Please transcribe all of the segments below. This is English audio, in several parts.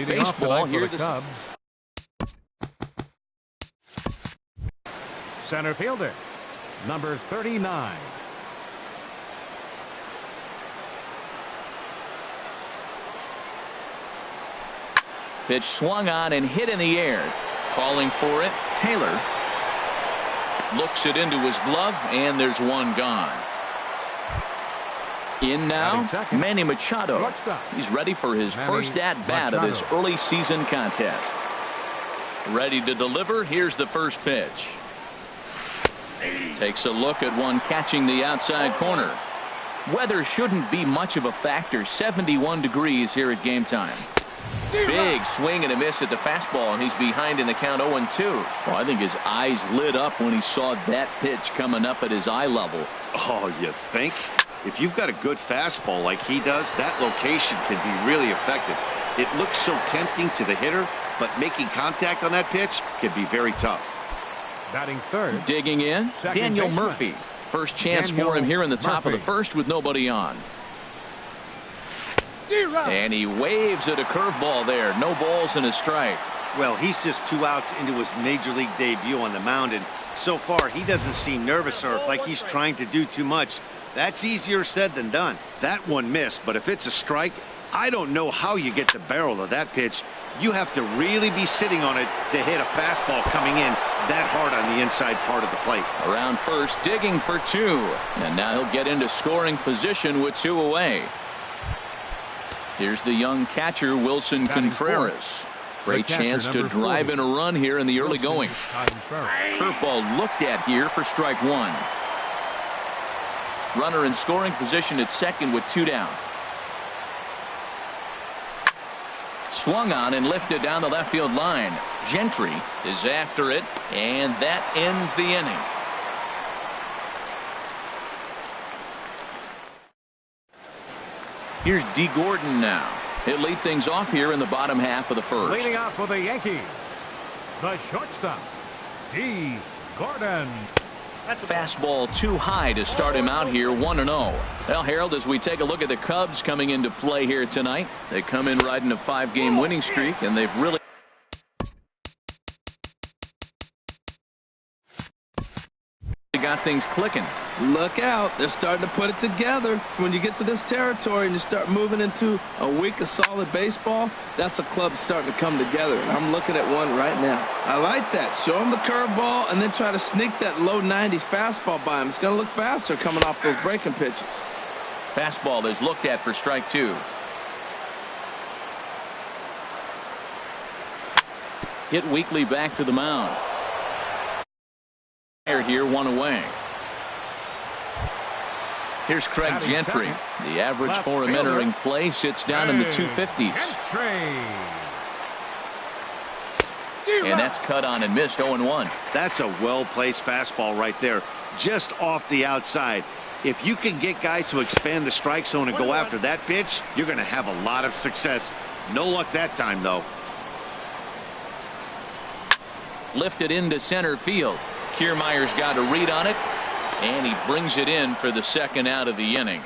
baseball here this Cubs. Center fielder, number 39. Pitch swung on and hit in the air. Calling for it, Taylor. Looks it into his glove, and there's one gone. In now, Manny Machado. He's ready for his first at-bat of this early season contest. Ready to deliver. Here's the first pitch. Takes a look at one catching the outside corner. Weather shouldn't be much of a factor. 71 degrees here at game time. Big swing and a miss at the fastball, and he's behind in the count 0-2. Well, I think his eyes lit up when he saw that pitch coming up at his eye level. Oh, you think? If you've got a good fastball like he does, that location can be really effective. It looks so tempting to the hitter, but making contact on that pitch can be very tough. Batting third. Digging in, Daniel Murphy. First chance for him here in the top of the first with nobody on. And he waves at a curveball there. No balls and a strike. Well, he's just 2 outs into his major league debut on the mound, and so far he doesn't seem nervous or like he's trying to do too much. That's easier said than done. That one missed, but if it's a strike, I don't know how you get the barrel of that pitch. You have to really be sitting on it to hit a fastball coming in that hard on the inside part of the plate. Around first, digging for 2. And now he'll get into scoring position with 2 away. Here's the young catcher, Wilson Contreras. Great chance to drive in a run here in the early going. Curveball looked at here for strike 1. Runner in scoring position at second with 2 down. Swung on and lifted down the left field line. Gentry is after it, and that ends the inning. Here's D. Gordon now. He'll lead things off here in the bottom half of the first. Leading off for the Yankees, the shortstop, D. Gordon. Fastball too high to start him out here 1-0. Well, Harold, as we take a look at the Cubs coming into play here tonight, they come in riding a 5-game winning streak, and they've really got things clicking. Look out, they're starting to put it together. When you get to this territory and you start moving into a week of solid baseball, that's a club starting to come together, and I'm looking at one right now. I like that. Show him the curveball and then try to sneak that low 90s fastball by him. It's going to look faster coming off those breaking pitches. Fastball is looked at for strike 2. Hit weakly back to the mound. Here, 1 away. Here's Craig Gentry. The average for him entering play sits down in the 250s. And that's cut on and missed. 0-1. That's a well-placed fastball right there, just off the outside. If you can get guys to expand the strike zone and go after that pitch, you're going to have a lot of success. No luck that time, though. Lifted into center field. Kiermaier's got a read on it, and he brings it in for the second out of the inning.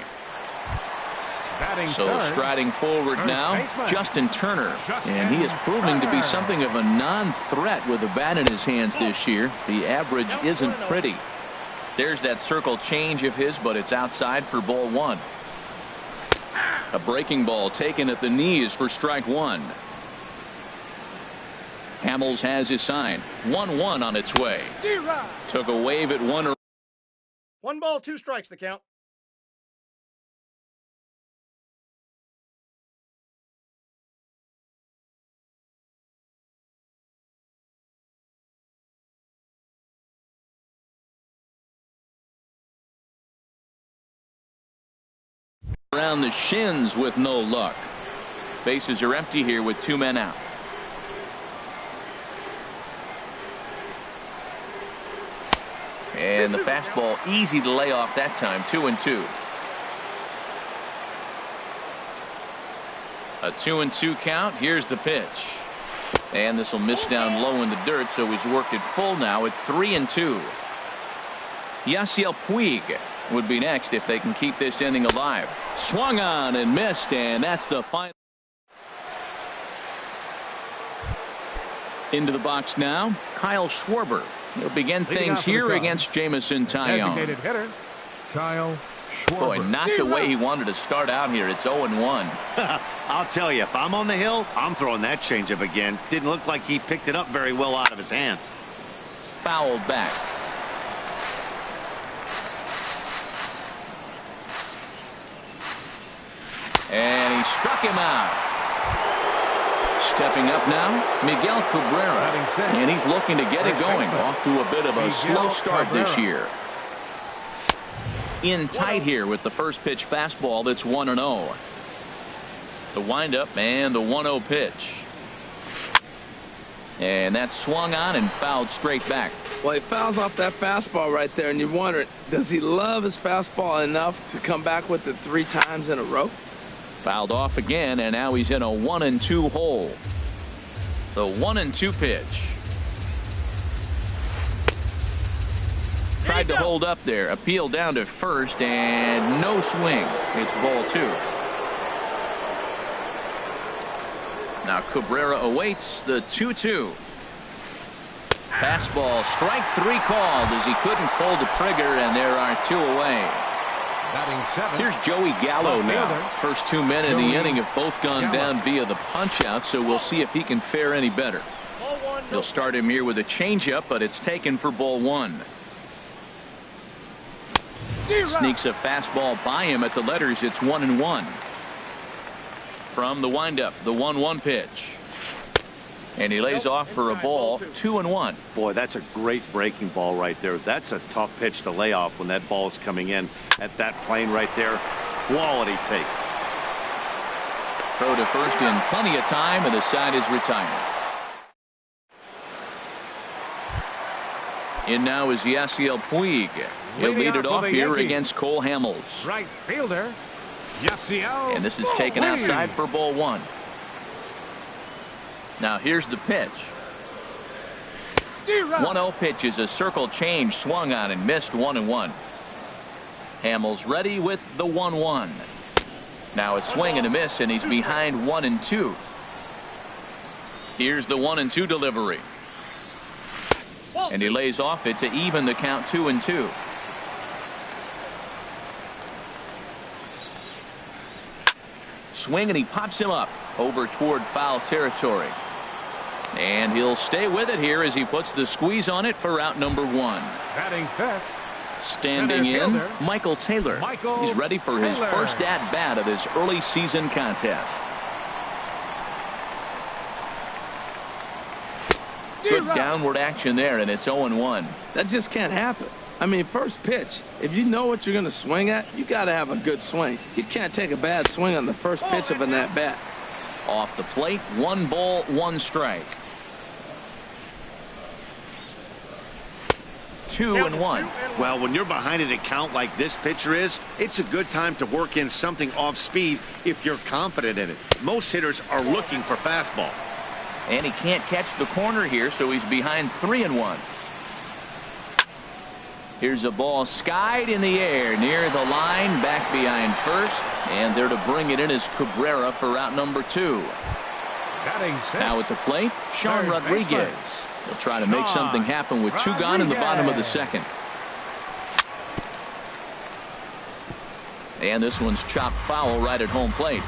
So striding forward now, Justin Turner, and he is proving to be something of a non-threat with the bat in his hands this year. The average isn't pretty. There's that circle change of his, but it's outside for ball 1. A breaking ball taken at the knees for strike 1. Hamels has his sign. 1-1 on its way. Took a wave at 1. 1 ball, 2 strikes the count. Around the shins with no luck. Bases are empty here with 2 men out. And the fastball easy to lay off that time. 2-2. A 2-2 count. Here's the pitch. And this will miss down low in the dirt, so he's worked it full now at 3-2. Yasiel Puig would be next if they can keep this inning alive. Swung on and missed, and that's the final. Into the box now, Kyle Schwarber. He'll begin things here against Jameson Taillon. Designated hitter, Kyle Schwarber. Boy, not the way he wanted to start out here. It's 0-1. I'll tell you, if I'm on the hill, I'm throwing that changeup again. Didn't look like he picked it up very well out of his hand. Fouled back. And he struck him out. Stepping up now, Miguel Cabrera. And he's looking to get it going. Off to a bit of a slow start this year. In tight here with the first pitch fastball that's 1-0. The windup and the 1-0 pitch. And that's swung on and fouled straight back. Well, he fouls off that fastball right there, and you wonder, does he love his fastball enough to come back with it 3 times in a row? Fouled off again, and now he's in a 1-2 hole. The 1-2 pitch. Tried to hold up there. Appeal down to first, and no swing. It's ball 2. Now Cabrera awaits the 2-2. Fastball, strike 3 called as he couldn't pull the trigger, and there are 2 away. Here's Joey Gallo now. First 2 men in the inning have both gone down via the punch-out, so we'll see if he can fare any better. They'll start him here with a changeup, but it's taken for ball 1. Sneaks a fastball by him at the letters. It's 1-1. From the windup, the 1-1 pitch. And he lays off for a ball. 2-1. Boy, that's a great breaking ball right there. That's a tough pitch to lay off when that ball is coming in at that plane right there. Quality take. Throw to first in plenty of time, and the side is retired. In now is Yasiel Puig. He'll lead it off here against Cole Hamels. Right fielder, Yasiel. And this is taken outside for ball 1. Now here's the pitch. 1-0 pitch is a circle change, swung on and missed. 1-1. Hamels ready with the 1-1. Now a swing and a miss, and he's behind 1-2. Here's the 1-2 delivery. And he lays off it to even the count. 2-2. Swing, and he pops him up over toward foul territory. And he'll stay with it here as he puts the squeeze on it for out number 1. Batting fifth. Standing in, Michael Taylor. He's ready for his first at-bat of this early season contest. Good downward action there, and it's 0-1. That just can't happen. I mean, first pitch, if you know what you're going to swing at, you got to have a good swing. You can't take a bad swing on the first pitch of an at-bat. Off the plate, 1 ball, 1 strike. 2-1. Well, when you're behind an account like this pitcher is, it's a good time to work in something off speed if you're confident in it. Most hitters are looking for fastball. And he can't catch the corner here, so he's behind 3-1. Here's a ball skied in the air near the line, back behind first, and there to bring it in is Cabrera for out number 2. Now at the plate, Sean Rodriguez. He'll try to make something happen with 2 gone in the bottom of the 2nd. And this one's chopped foul right at home plate.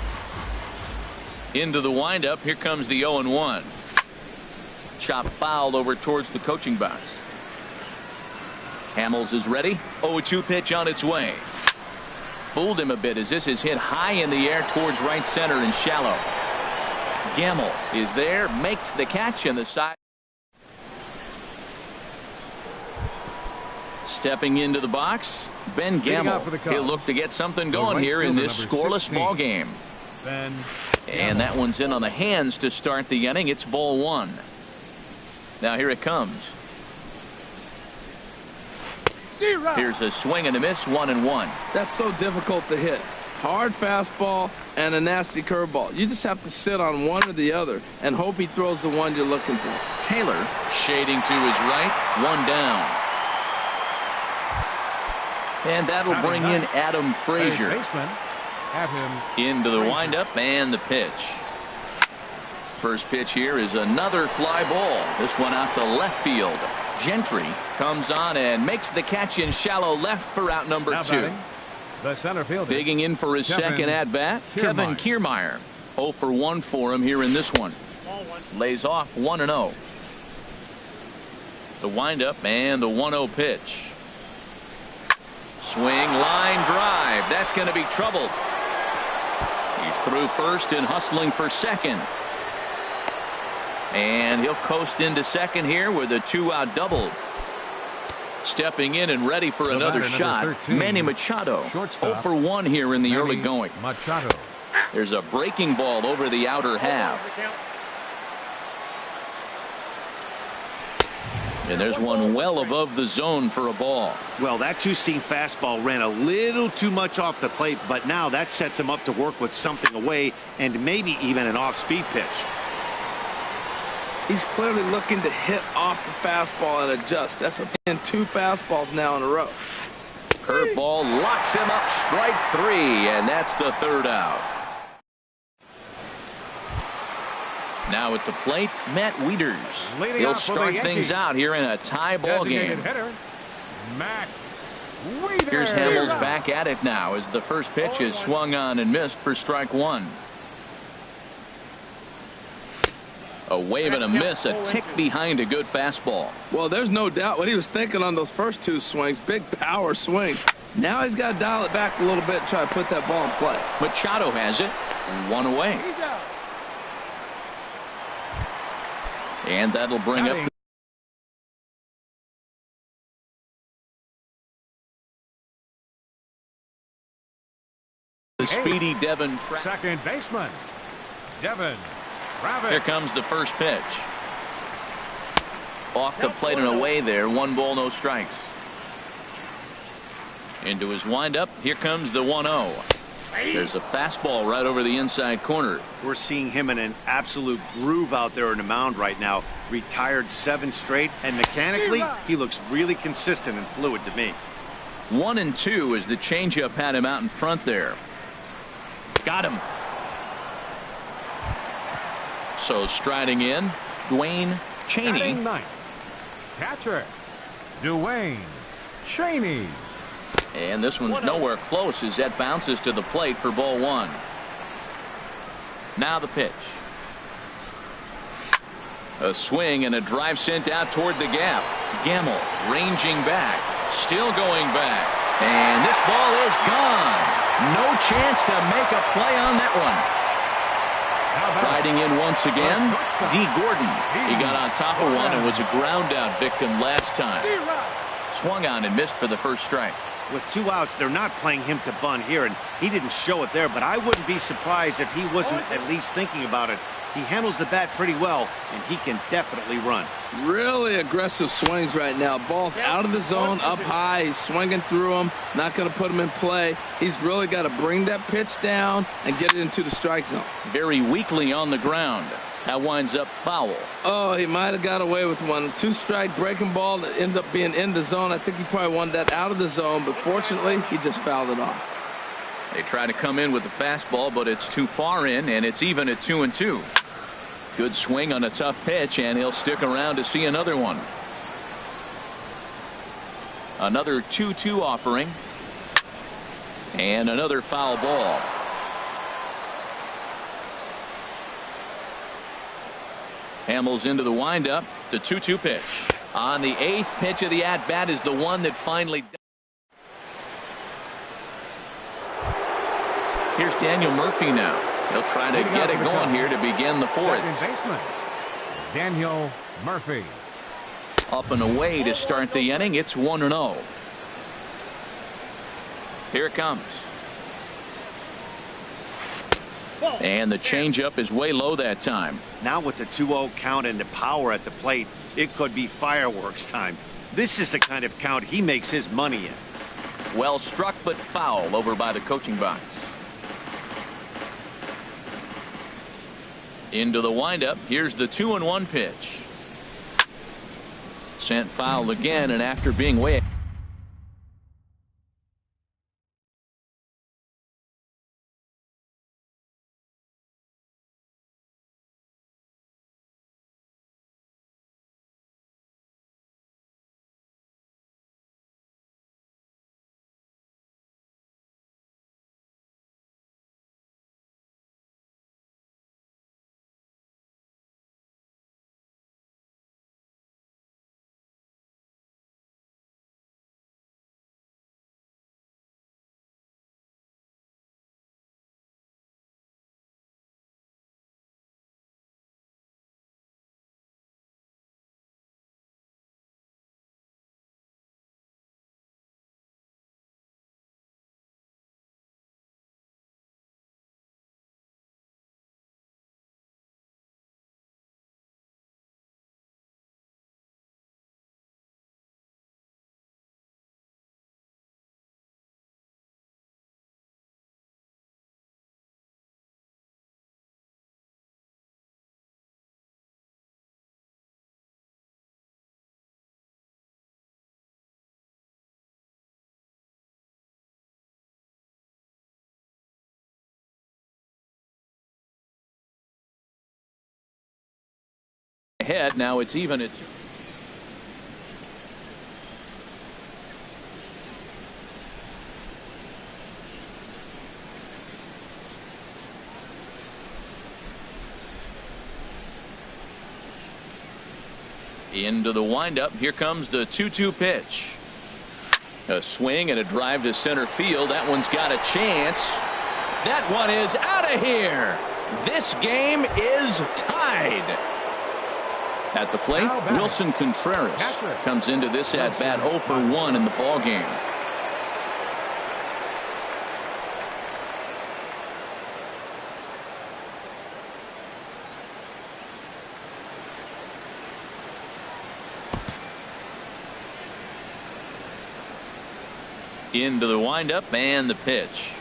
Into the windup, here comes the 0-1. Chopped foul over towards the coaching box. Hamels is ready. 0-2 pitch on its way. Fooled him a bit as this is hit high in the air towards right center and shallow. Gamble is there, makes the catch, and the side. Stepping into the box, Ben Gamble. He'll look to get something going here in this scoreless ball game. And that one's in on the hands to start the inning. It's ball 1. Now here it comes. Here's a swing and a miss. 1-1. That's so difficult to hit. Hard fastball and a nasty curveball. You just have to sit on one or the other and hope he throws the one you're looking for. Taylor shading to his right. 1 down. And that'll bring in Adam Frazier. Into the windup and the pitch. First pitch here is another fly ball. This one out to left field. Gentry comes on and makes the catch in shallow left for out number Now 2. batting, the center fielder. Digging in for his second at bat, Kevin Kiermaier. 0 for 1 for him here in this one. Lays off 1-0. The windup and the 1-0 pitch. Swing, line drive. That's going to be trouble. He's through first and hustling for second. And he'll coast into second here with a 2-out double. Stepping in and ready for another shot, 13. Manny Machado. Shortstop. 0 for 1 here in the Manny early going. Machado. There's a breaking ball over the outer half. And there's one well above the zone for a ball. Well, that two-seam fastball ran a little too much off the plate, but now that sets him up to work with something away and maybe even an off-speed pitch. He's clearly looking to hit off the fastball and adjust. That's in 2 fastballs now in a row. Curveball locks him up, strike 3, and that's the 3rd out. Now at the plate, Matt Wieters. Leading He'll off for the start Yankees. things out here in a tie ball Designated game. hitter, Matt Wieters. Here's Hamels back at it now as the first pitch is swung on and missed for strike 1. A wave and a miss, a tick behind a good fastball. Well, there's no doubt what he was thinking on those first 2 swings. Big power swing. Now he's got to dial it back a little bit and try to put that ball in play. Machado has it. 1 away. And that'll bring up the speedy Devin Travis. Second baseman, Devin Travis. Here comes the first pitch. Off the plate and away there. 1 ball, no strikes. Into his windup. Here comes the 1-0. There's a fastball right over the inside corner. We're seeing him in an absolute groove out there in the mound right now. Retired 7 straight, and mechanically, he looks really consistent and fluid to me. 1-2 as the changeup had him out in front there. Got him. So striding in, Dwayne Cheney. Batting ninth, catcher, Dwayne Cheney. And this one's nowhere close as that bounces to the plate for ball 1. Now the pitch. A swing and a drive sent out toward the gap. Gamble ranging back. Still going back. And this ball is gone. No chance to make a play on that one. Striding in once again, D. Gordon. He got on top of one and was a ground out victim last time. Swung on and missed for the first strike. With 2 outs, they're not playing him to bunt here, and he didn't show it there, but I wouldn't be surprised if he wasn't at least thinking about it. He handles the bat pretty well, and he can definitely run. Really aggressive swings right now. Ball's out of the zone, up high. He's swinging through them, not going to put them in play. He's really got to bring that pitch down and get it into the strike zone. Very weakly on the ground. That winds up foul. Oh, he might have got away with one. 2-strike breaking ball that ended up being in the zone. I think he probably wanted that out of the zone, but fortunately, he just fouled it off. They try to come in with the fastball, but it's too far in, and it's even at 2-2. Good swing on a tough pitch, and he'll stick around to see another one. Another 2-2 offering. And another foul ball. Hamels into the windup. The 2-2 pitch. On the 8th pitch of the at-bat is the one that finally. Here's Daniel Murphy now. He'll try to get it going here to begin the 4th. Second baseman, Daniel Murphy. Up and away to start the inning. It's 1-0. Here it comes. And the changeup is way low that time. Now with the 2-0 count and the power at the plate, it could be fireworks time. This is the kind of count he makes his money in. Well struck, but foul over by the coaching box. Into the windup. Here's the 2-1 pitch. Sent foul again, and after being way ahead. Now it's even at 2. Into the windup. Here comes the 2-2 pitch. A swing and a drive to center field. That one's got a chance. That one is out of here. This game is tied. At the plate, Wilson Contreras comes into this at bat 0 for 1 in the ball game. Into the windup and the pitch.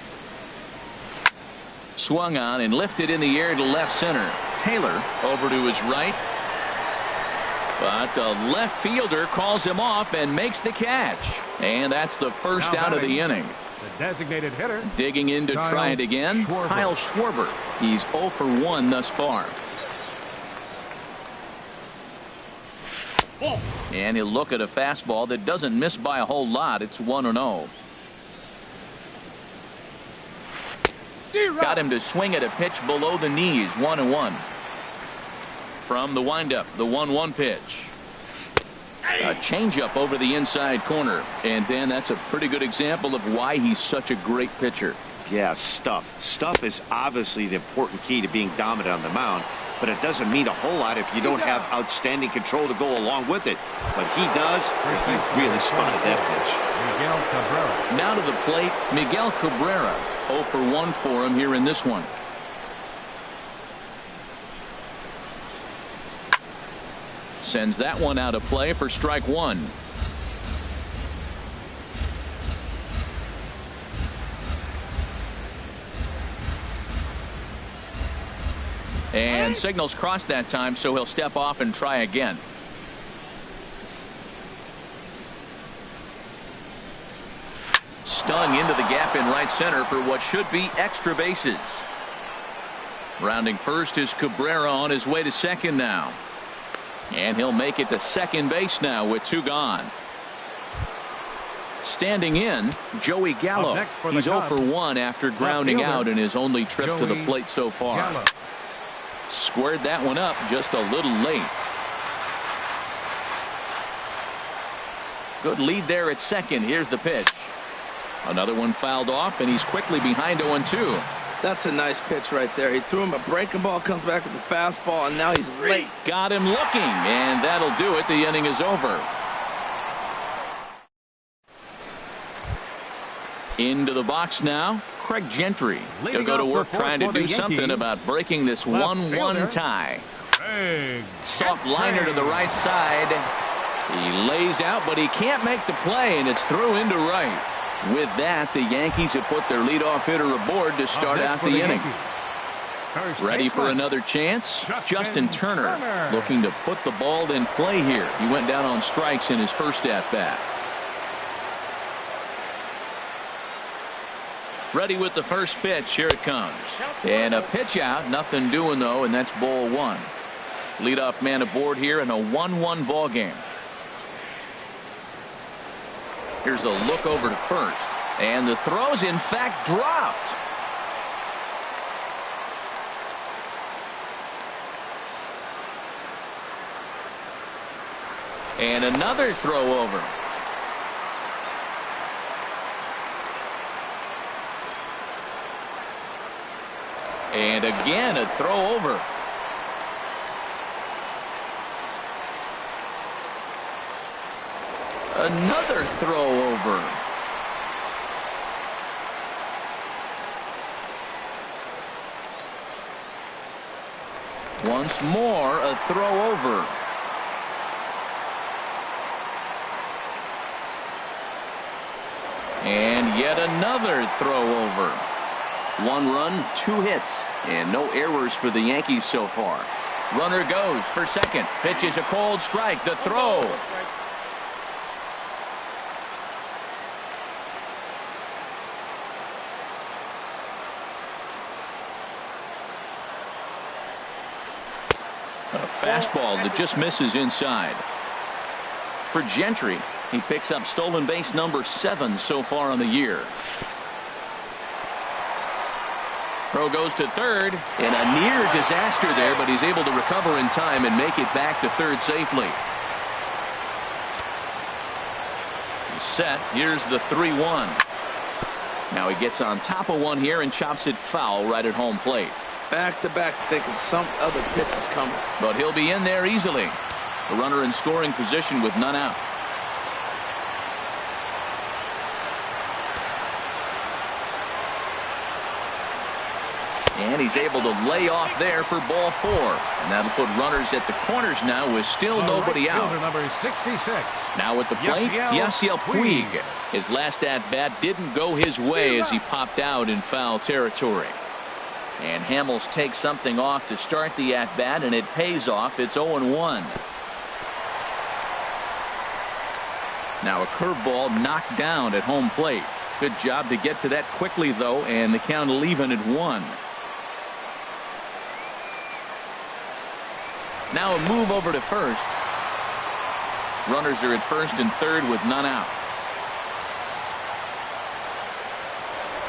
Swung on and lifted in the air to left center. Taylor over to his right. But the left fielder calls him off and makes the catch. And that's the first out of the inning. The designated hitter. Digging in to try it again. Kyle Schwarber. He's 0 for 1 thus far. And he'll look at a fastball that doesn't miss by a whole lot. It's 1-0. Got him to swing at a pitch below the knees. 1-1. From the windup, the 1-1 pitch. A changeup over the inside corner. And Dan, that's a pretty good example of why he's such a great pitcher. Yeah, stuff. Stuff is obviously the important key to being dominant on the mound, but it doesn't mean a whole lot if you don't have outstanding control to go along with it. But he does, and he really spotted that pitch. Miguel Cabrera. Now to the plate, Miguel Cabrera. 0 for 1 for him here in this one. Sends that one out of play for strike 1. And signals crossed that time, so he'll step off and try again. Stung into the gap in right center for what should be extra bases. Rounding first is Cabrera on his way to second now. And he'll make it to second base now with 2 gone. Standing in, Joey Gallo. He's 0 for 1 after grounding out in his only trip to the plate so far. Gallo. Squared that one up just a little late. Good lead there at second. Here's the pitch. Another one fouled off, and he's quickly behind 0-2. That's a nice pitch right there. He threw him a breaking ball, comes back with the fastball, and now he's late. Got him looking, and that'll do it. The inning is over. Into the box now, Craig Gentry. He'll go to work trying to do something about breaking this 1-1 tie. Soft liner to the right side. He lays out, but he can't make the play, and it's through into right. With that, the Yankees have put their leadoff hitter aboard to start out the inning. Ready for another chance? Justin Turner looking to put the ball in play here. He went down on strikes in his first at-bat. Ready with the first pitch. Here it comes. And a pitch out. Nothing doing, though, and that's ball 1. Leadoff man aboard here in a 1-1 ball game. Here's a look over to first. And the throw's in fact dropped. And another throw over. And again a throw over. Another throw over. Once more a throw over. And yet another throw over. 1 run, 2 hits, and no errors for the Yankees so far. Runner goes for second. Pitches a cold strike. The throw. A fastball that just misses inside. For Gentry, he picks up stolen base number 7 so far on the year. Throw goes to third, and a near disaster there, but he's able to recover in time and make it back to third safely. He's set. Here's the 3-1. Now he gets on top of one here and chops it foul right at home plate. Back to back, thinking some other pitch is coming. But he'll be in there easily. The runner in scoring position with none out. And he's able to lay off there for ball 4. And that'll put runners at the corners now with still nobody out. Number 66. Now at the plate, Yasiel Puig. His last at-bat didn't go his way as he popped out in foul territory. And Hamels takes something off to start the at-bat, and it pays off. It's 0-1. Now a curveball knocked down at home plate. Good job to get to that quickly, though, and the count will even at 1. Now a move over to first. Runners are at first and third with none out.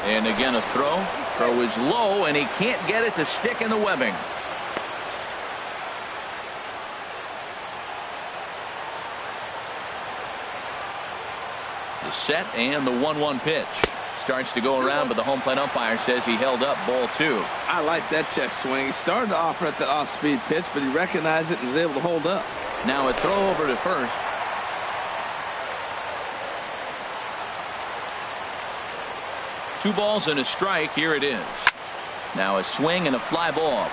And again a throw. Throw is low, and he can't get it to stick in the webbing. The set and the 1-1 pitch. Starts to go around, but the home plate umpire says he held up ball 2. I like that check swing. He started to offer at the off-speed pitch, but he recognized it and was able to hold up. Now a throw over to first. Two balls and a strike. Here it is. Now a swing and a fly ball.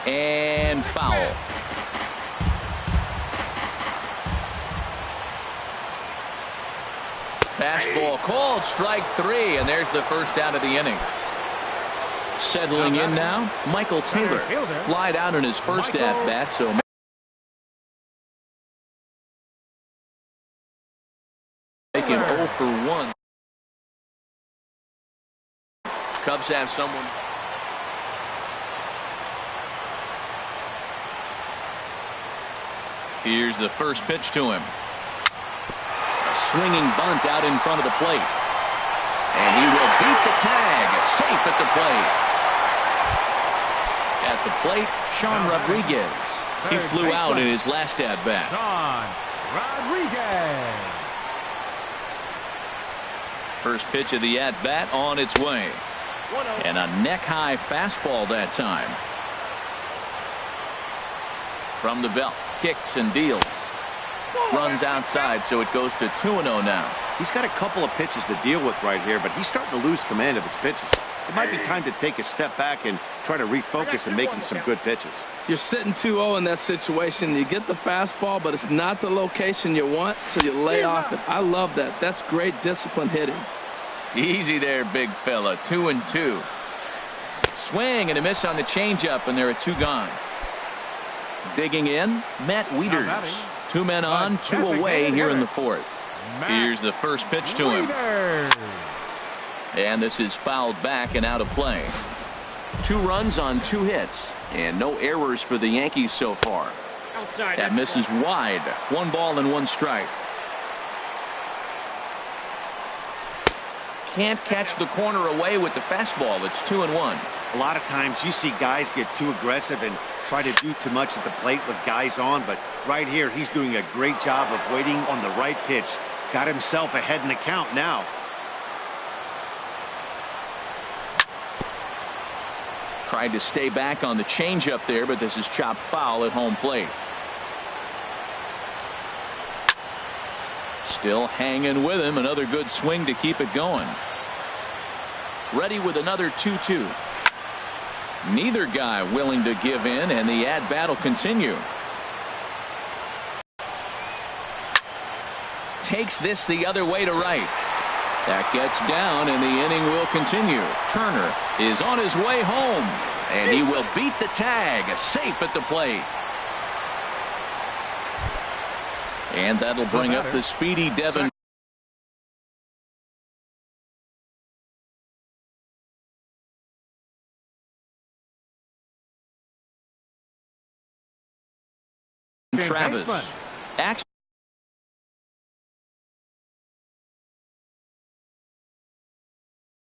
And foul. Fastball called, strike 3, and there's the first out of the inning. Settling in now, Michael Taylor. Flied out in his first at-bat, so make him 0 for 1. Cubs have someone. Here's the first pitch to him. Swinging bunt out in front of the plate. And he will beat the tag. Safe at the plate. At the plate, Sean Rodriguez. He flew out in his last at-bat. Sean Rodriguez. First pitch of the at-bat on its way. And a neck-high fastball that time. From the belt. Kicks and deals. Runs outside, so it goes to 2-0 now. He's got a couple of pitches to deal with right here, but he's starting to lose command of his pitches. It might be time to take a step back and try to refocus and making some good pitches. You're sitting 2-0 in that situation. You get the fastball, but it's not the location you want, so you lay off it. I love that. That's great disciplined hitting. Easy there, big fella. 2-2. Swing and a miss on the changeup, and there are 2 gone. Digging in, Matt Wieters. 2 men on, 2 away here in the 4th. Here's the first pitch to him. And this is fouled back and out of play. 2 runs on 2 hits, and no errors for the Yankees so far. That misses wide. 1 ball and 1 strike. Can't catch the corner away with the fastball. It's 2-1. A lot of times you see guys get too aggressive and try to do too much at the plate with guys on, but right here he's doing a great job of waiting on the right pitch. Got himself ahead in the count now. Tried to stay back on the changeup there, but this is chopped foul at home plate. Still hanging with him. Another good swing to keep it going. Ready with another 2-2. Neither guy willing to give in, and the at-bat will continue. Takes this the other way to right. That gets down, and the inning will continue. Turner is on his way home, and he will beat the tag. Safe at the plate. And that'll bring up the speedy Devin Travis. baseman. Action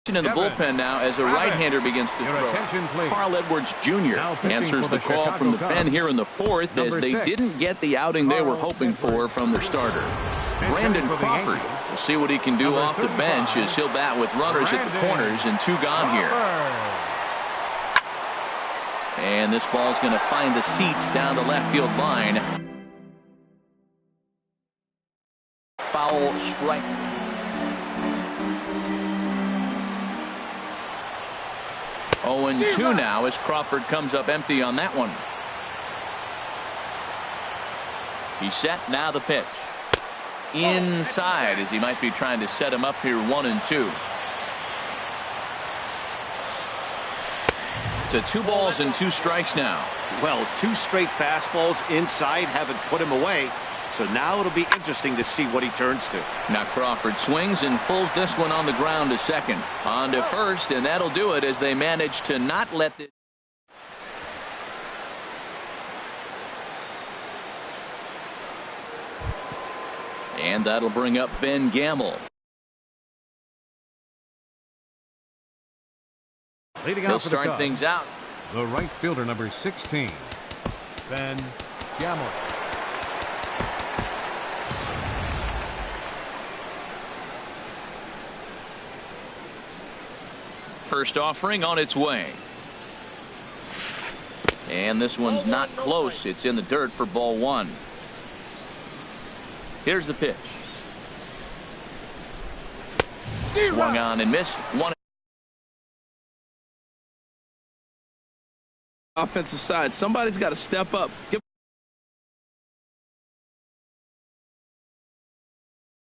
in the bullpen now as a right-hander begins to Your throw. attention, please. Carl Edwards Jr. Now pitching answers for the the call Chicago from the Cubs. pen here in the fourth as Number they 6. didn't get the outing they were Carl hoping for from their starter. Brandon for the Crawford Yankees. will see what he can do Number off the 35. bench as he'll bat with runners at the Brandon corners and 2 gone here. And this ball's going to find the seats down the left field line. Foul strike. Oh, and 2 now as Crawford comes up empty on that one. He's set. Now the pitch. Inside as he might be trying to set him up here 1-2. To 2 balls and 2 strikes now. Well, 2 straight fastballs inside haven't put him away. So now it'll be interesting to see what he turns to. Now Crawford swings and pulls this one on the ground to second. On to first, and that'll do it as they manage to not let this. And that'll bring up Ben Gamble. Leading He'll out for the start Cubs, things out. the right fielder, number 16, Ben Gamble. First offering on its way. And this one's not close. It's in the dirt for ball 1. Here's the pitch. Swung on and missed. 1. Offensive side, somebody's got to step up.